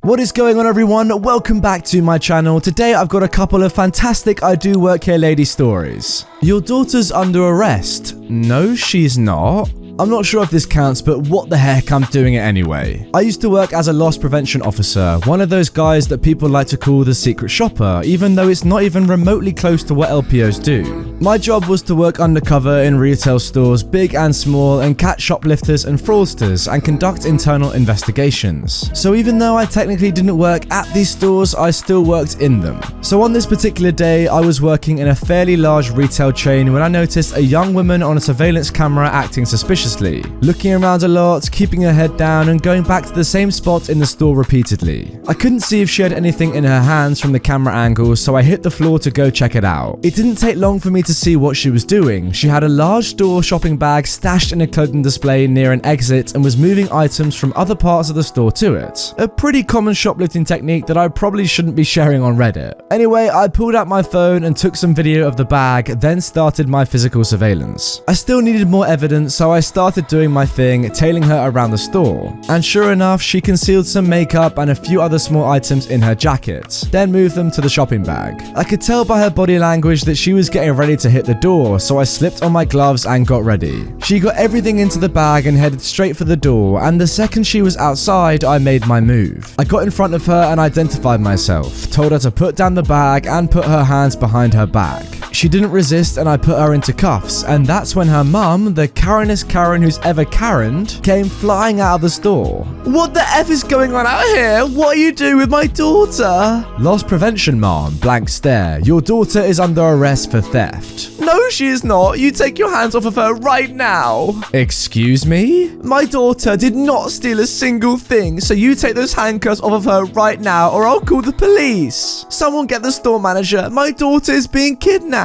What is going on, everyone? Welcome back to my channel. Today I've got a couple of fantastic I Do Work Here Lady stories. Your daughter's under arrest. No, she's not. I'm not sure if this counts, but what the heck, I'm doing it anyway. I used to work as a loss prevention officer, one of those guys that people like to call the secret shopper, even though it's not even remotely close to what LPOs do. My job was to work undercover in retail stores, big and small, and catch shoplifters and fraudsters, and conduct internal investigations. So even though I technically didn't work at these stores, I still worked in them. So on this particular day, I was working in a fairly large retail chain when I noticed a young woman on a surveillance camera acting suspiciously, looking around a lot, keeping her head down, and going back to the same spot in the store repeatedly. I couldn't see if she had anything in her hands from the camera angle, so I hit the floor to go check it out. It didn't take long for me to see what she was doing. She had a large store shopping bag stashed in a clothing display near an exit and was moving items from other parts of the store to it. A pretty common shoplifting technique that I probably shouldn't be sharing on Reddit. Anyway, I pulled out my phone and took some video of the bag, then started my physical surveillance. I still needed more evidence, so I started doing my thing, tailing her around the store. And sure enough, she concealed some makeup and a few other small items in her jacket, then moved them to the shopping bag. I could tell by her body language that she was getting ready to hit the door, so I slipped on my gloves and got ready. She got everything into the bag and headed straight for the door, and the second she was outside, I made my move. I got in front of her and identified myself, told her to put down the bag and put her hands behind her back. She didn't resist and I put her into cuffs, and that's when her mum, the Karenest Karen who's ever Karened, came flying out of the store. What the F is going on out here? What are you doing with my daughter? Loss prevention, mom. Blank stare. Your daughter is under arrest for theft. No, she is not. You take your hands off of her right now. Excuse me? My daughter did not steal a single thing, so you take those handcuffs off of her right now or I'll call the police. Someone get the store manager. My daughter is being kidnapped.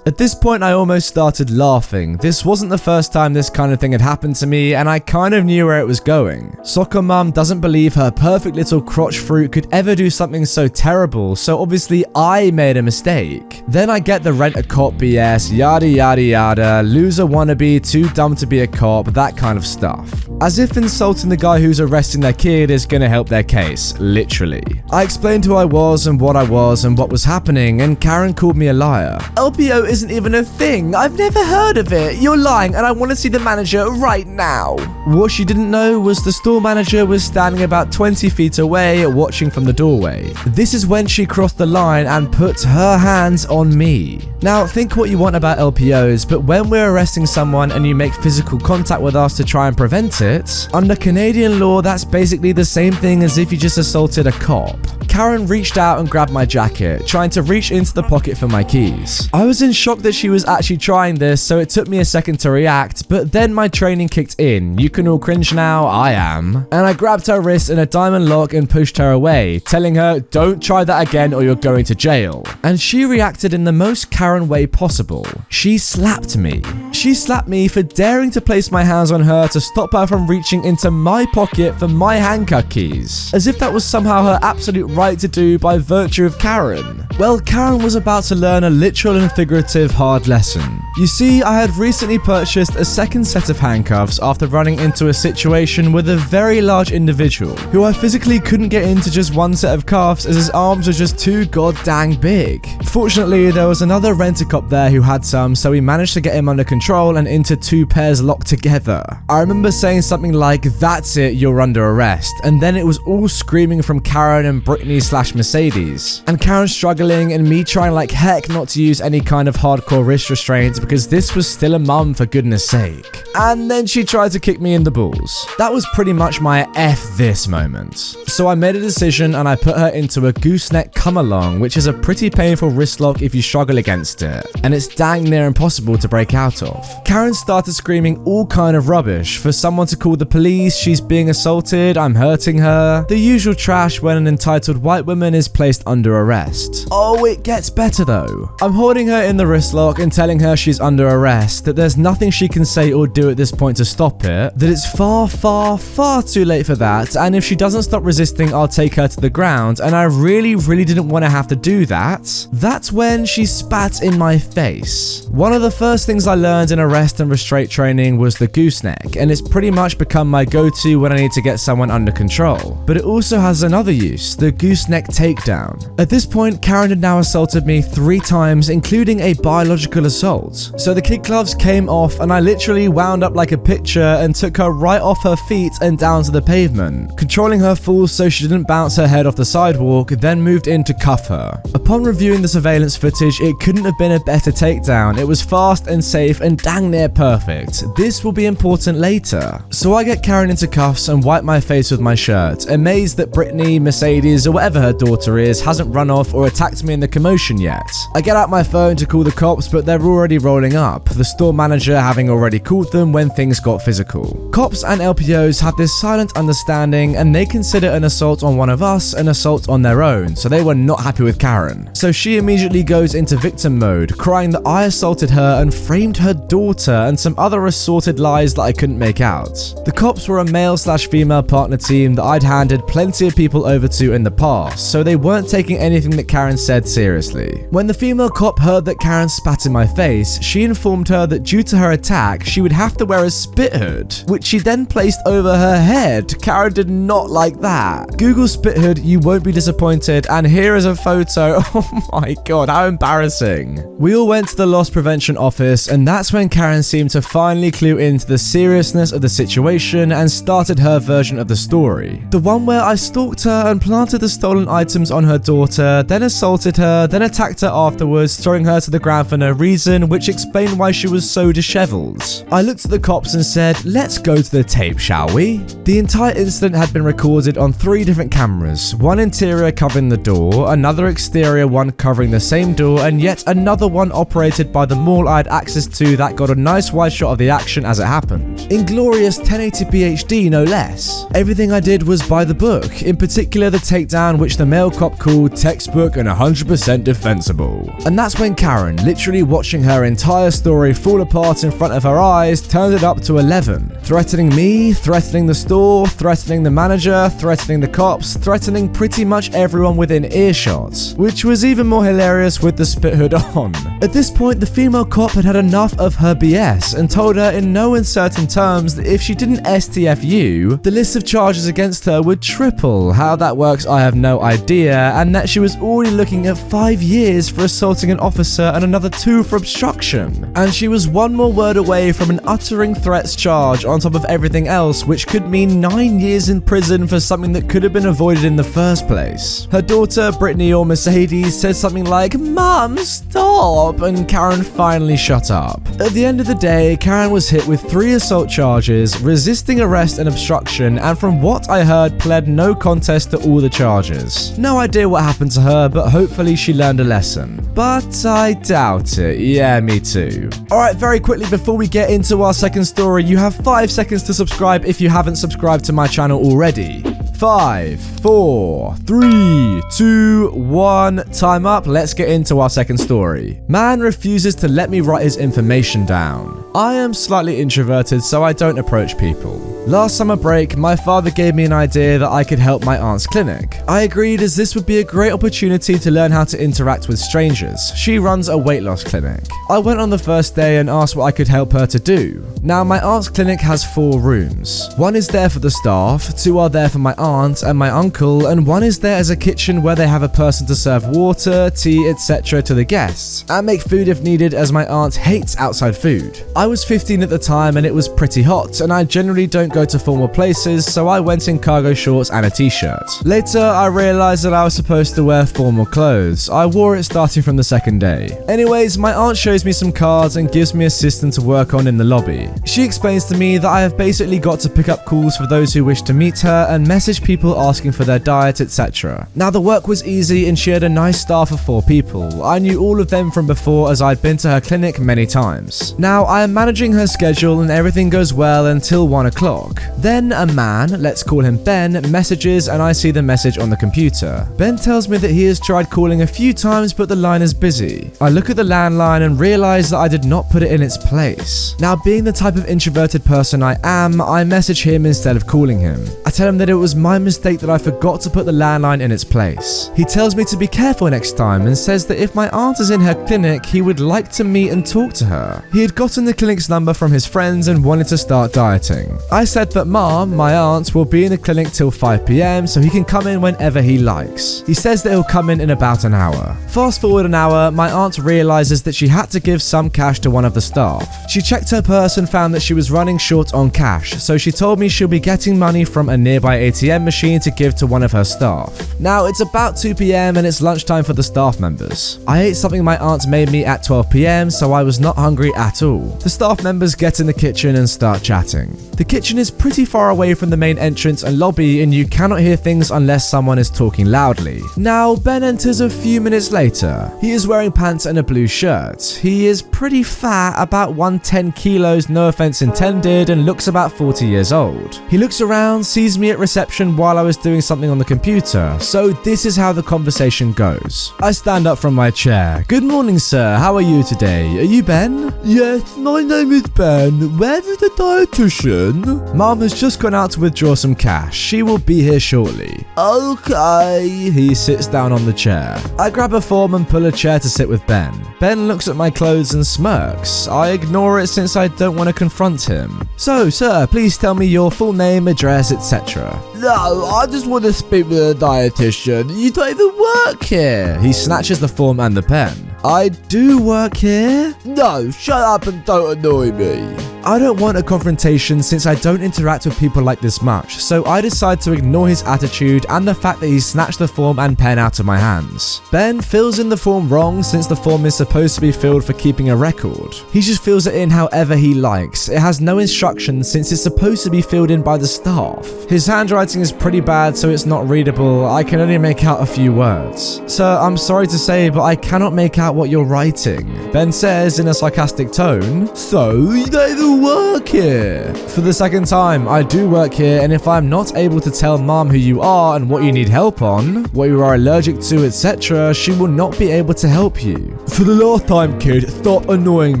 At this point, I almost started laughing. This wasn't the first time this kind of thing had happened to me, and I kind of knew where it was going. Soccer mum doesn't believe her perfect little crotch fruit could ever do something so terrible, so obviously I made a mistake. Then I get the rent a cop BS, yada yada yada, loser wannabe, too dumb to be a cop, that kind of stuff. As if insulting the guy who's arresting their kid is gonna help their case, literally. I explained who I was and what was happening, and Karen called me a liar. LPO isn't even a thing. I've never heard of it. You're lying and I want to see the manager right now. What she didn't know was the store manager was standing about 20 feet away watching from the doorway. This is when she crossed the line and put her hands on me. Now, think what you want about LPOs, but when we're arresting someone and you make physical contact with us to try and prevent it, under Canadian law, that's basically the same thing as if you just assaulted a cop. Karen reached out and grabbed my jacket, trying to reach into the pocket for my keys. I was in shock that she was actually trying this, so it took me a second to react, but then my training kicked in. You can all cringe now, I am. And I grabbed her wrist in a diamond lock and pushed her away, telling her, don't try that again or you're going to jail. And she reacted in the most Karen way possible. She slapped me. She slapped me for daring to place my hands on her to stop her from reaching into my pocket for my handcuff keys, as if that was somehow her absolute right to do by virtue of Karen. Well, Karen was about to learn a literal and figurative hard lesson. You see, I had recently purchased a second set of handcuffs after running into a situation with a very large individual who I physically couldn't get into just one set of cuffs as his arms were just too goddamn big. Fortunately, there was another rent-a-cop there who had some, so we managed to get him under control and into two pairs locked together. I remember saying something like, that's it, you're under arrest, and then it was all screaming from Karen and Brittany/Mercedes, and Karen struggling and me trying like heck not to use any kind of hardcore wrist restraints because this was still a mum, for goodness sake. And then she tried to kick me in the balls. That was pretty much my F this moment. So I made a decision and I put her into a gooseneck come along, which is a pretty painful wrist lock if you struggle against it, and it's dang near impossible to break out of. Karen started screaming all kind of rubbish, for someone to call the police, she's being assaulted, I'm hurting her, the usual trash when an entitled white woman is placed under arrest. Oh, it gets better though. I'm holding her in the wrist lock and telling her she's under arrest, that there's nothing she can say or do at this point to stop it, that it's far, far, far too late for that, and if she doesn't stop resisting, I'll take her to the ground, and I really didn't want to have to do that. That's when she spat in my face. One of the first things I learned in arrest and restraint training was the gooseneck, and it's pretty much become my go-to when I need to get someone under control. But it also has another use, the gooseneck takedown. At this point, Karen had now assaulted me 3 times, including a biological assault. So the kid gloves came off, and I literally wound up like a pitcher and took her right off her feet and down to the pavement, controlling her fall so she didn't bounce her head off the sidewalk, then moved in to cuff her. Upon reviewing the surveillance footage, it couldn't have been a better takedown. It was fast and safe and dang near perfect. This will be important later. So I get Karen into cuffs and wipe my face with my shirt, amazed that Brittany, Mercedes, or whatever her daughter is, hasn't run off or attacked me in the commotion yet. I get out my phone to call the cops, but they're already rolling up, the store manager having already called them when things got physical. Cops and LPOs have this silent understanding, and they consider an assault on one of us an assault on their own, so they were not happy with Karen. So she immediately goes into victim mode, crying that I assaulted her and framed her daughter and some other assorted lies that I couldn't make out. The cops were a male/female partner team that I'd handed plenty of people over to in the past, so they weren't taking anything that Karen said seriously. When the female cop heard that Karen spat in my face, she informed her that due to her attack, she would have to wear a spit hood, which she then placed over her head. Karen did not like that. Google spit hood, you won't be disappointed, and here is a photo. Oh my god, how embarrassing. We all went to the loss prevention office, and that's when Karen seemed to finally clue into the seriousness of the situation and started her version of the story. The one where I stalked her and planted the stolen items on her daughter, then assaulted her, then attacked her afterwards, throwing her to the ground for no reason, which explained why she was so disheveled. I looked at the cops and said, let's go to the tape, shall we? The entire incident had been recorded on 3 different cameras, one interior covering the door, another exterior one covering the same door, and yet another one operated by the mall I had access to that got a nice wide shot of the action as it happened. Inglorious 1080p HD, no less. Everything I did was by the book, in particular the takedown, which the male cop called textbook and 100% defensible. And that's when Karen, literally watching her entire story fall apart in front of her eyes, turned it up to 11. Threatening me, threatening the store, threatening the manager, threatening the cops, threatening pretty much everyone within earshot, which was even more hilarious with the spit hood on. At this point, the female cop had had enough of her BS and told her in no uncertain terms that if she didn't STFU, the list of charges against her would triple. How that works, I have no idea, and that she was already looking at 5 years for assaulting an officer and another 2 for obstruction. And she was 1 more word away from an uttering threats charge on top of everything else, which could mean 9 years in prison for something that could have been avoided in the first place. Her daughter, Brittany or Mercedes, said something like, "Mum, stop," and Karen finally shut up. At the end of the day, Karen was hit with 3 assault charges, resisting arrest and obstruction, and from what I heard, pled no contest to all the charges. No idea what happened to her, but hopefully she learned a lesson. But I doubt it. Yeah, me too. Alright, very quickly before we get into our second story, you have 5 seconds to subscribe if you haven't subscribed to my channel already. 5, 4, 3, 2, 1, time up. Let's get into our second story. Man refuses to let me write his information down. I am slightly introverted, so I don't approach people. Last summer break, my father gave me an idea that I could help my aunt's clinic. I agreed as this would be a great opportunity to learn how to interact with strangers. She runs a weight loss clinic. I went on the first day and asked what I could help her to do. Now, my aunt's clinic has 4 rooms. 1 is there for the staff, 2 are there for my aunt and my uncle, and 1 is there as a kitchen where they have a person to serve water, tea, etc. to the guests, and make food if needed, as my aunt hates outside food. I was 15 at the time and it was pretty hot, and I generally don't go to formal places, so I went in cargo shorts and a t-shirt. Later, I realized that I was supposed to wear formal clothes. I wore it starting from the second day. Anyways, my aunt shows me some cards and gives me a system to work on in the lobby. She explains to me that I have basically got to pick up calls for those who wish to meet her and message manage people asking for their diet, etc. Now the work was easy and she had a nice staff of 4 people. I knew all of them from before as I'd been to her clinic many times. Now I am managing her schedule and everything goes well until 1 o'clock. Then a man, let's call him Ben, messages and I see the message on the computer. Ben tells me that he has tried calling a few times but the line is busy. I look at the landline and realize that I did not put it in its place. Now being the type of introverted person I am, I message him instead of calling him. I tell him that it was my mistake that I forgot to put the landline in its place. He tells me to be careful next time and says that if my aunt is in her clinic, he would like to meet and talk to her. He had gotten the clinic's number from his friends and wanted to start dieting. I said that Mom, my aunt, will be in the clinic till 5 p.m. so he can come in whenever he likes. He says that he'll come in about an hour. Fast forward an hour, my aunt realizes that she had to give some cash to one of the staff. She checked her purse and found that she was running short on cash, so she told me she'll be getting money from a nearby ATM machine to give to one of her staff. Now it's about 2 p.m. and it's lunchtime for the staff members. I ate something my aunt made me at 12 p.m. so I was not hungry at all. The staff members get in the kitchen and start chatting. The kitchen is pretty far away from the main entrance and lobby and you cannot hear things unless someone is talking loudly. Now Ben enters a few minutes later. He is wearing pants and a blue shirt. He is pretty fat, about 110 kilos, no offense intended, and looks about 40 years old. He looks around, sees me at reception while I was doing something on the computer, so this is how the conversation goes. I stand up from my chair. Good morning, sir. How are you today? Are you Ben? Yes, my name is Ben. Where is the dietitian? Mom has just gone out to withdraw some cash. She will be here shortly. Okay. He sits down on the chair. I grab a form and pull a chair to sit with Ben. Ben looks at my clothes and smirks. I ignore it since I don't want to confront him. So, sir, please tell me your full name, address, etc. No, I just want to speak with a dietitian. You don't even work here. He snatches the form and the pen. I do work here? No, shut up and don't annoy me. I don't want a confrontation since I don't interact with people like this much, so I decide to ignore his attitude and the fact that he snatched the form and pen out of my hands. Ben fills in the form wrong since the form is supposed to be filled for keeping a record. He just fills it in however he likes. It has no instructions since it's supposed to be filled in by the staff. His handwriting is pretty bad so it's not readable. I can only make out a few words. Sir, I'm sorry to say, but I cannot make out what you're writing. Ben says in a sarcastic tone, so you don't even work here. For the second time, I do work here, and if I'm not able to tell Mom who you are and what you need help on, what you are allergic to, etc., she will not be able to help you. For the last time, kid, stop annoying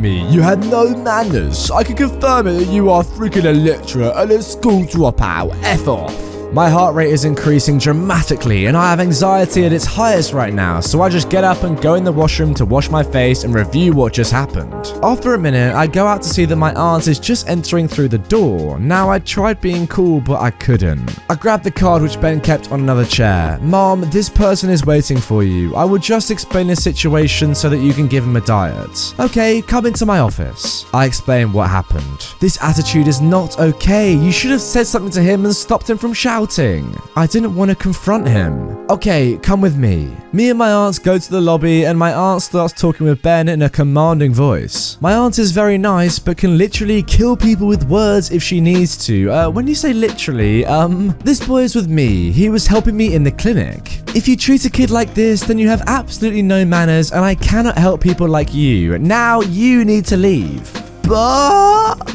me. You had no manners. I can confirm it that you are freaking illiterate and a school dropout. F off. My heart rate is increasing dramatically and I have anxiety at its highest right now, so I just get up and go in the washroom to wash my face and review what just happened. After a minute, I go out to see that my aunt is just entering through the door. Now I tried being cool, but I couldn't. I grabbed the card which Ben kept on another chair. Mom, this person is waiting for you. I will just explain the situation so that you can give him a diet. Okay, come into my office. I explain what happened. This attitude is not okay. You should have said something to him and stopped him from shouting. I didn't want to confront him. Okay, come with me. Me and my aunt go to the lobby and my aunt starts talking with Ben in a commanding voice. My aunt is very nice but can literally kill people with words if she needs to. When you say literally, this boy is with me. He was helping me in the clinic. If you treat a kid like this, then you have absolutely no manners and I cannot help people like you. Now you need to leave.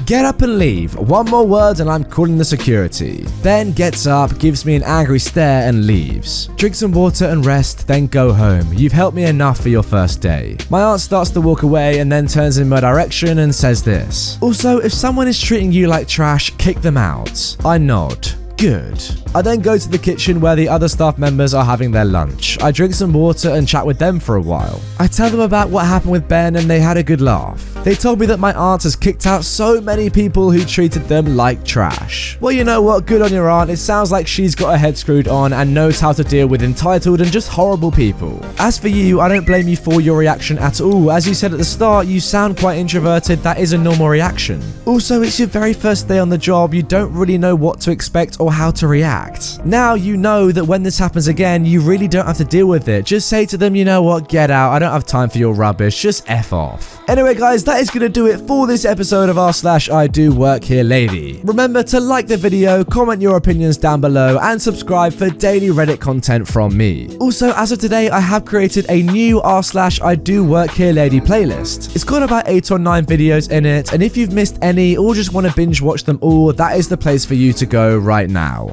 Get up and leave. One more word and I'm calling the security. Ben gets up, gives me an angry stare and leaves. Drink some water and rest, then go home. You've helped me enough for your first day. My aunt starts to walk away and then turns in my direction and says this. Also, if someone is treating you like trash, kick them out. I nod. Good. I then go to the kitchen where the other staff members are having their lunch. I drink some water and chat with them for a while. I tell them about what happened with Ben and they had a good laugh. They told me that my aunt has kicked out so many people who treated them like trash. Well, you know what? Good on your aunt. It sounds like she's got her head screwed on and knows how to deal with entitled and just horrible people. As for you, I don't blame you for your reaction at all. As you said at the start, you sound quite introverted. That is a normal reaction. Also, it's your very first day on the job. You don't really know what to expect or or how to react. Now you know that when this happens again, you really don't have to deal with it. Just say to them, you know what, get out, I don't have time for your rubbish, just F off. Anyway guys, that is going to do it for this episode of r/IDOWorkHereLady. Remember to like the video, comment your opinions down below, and subscribe for daily Reddit content from me. Also, as of today, I have created a new r/IDOWorkHereLady playlist. It's got about 8 or 9 videos in it, and if you've missed any or just want to binge watch them all, that is the place for you to go right now.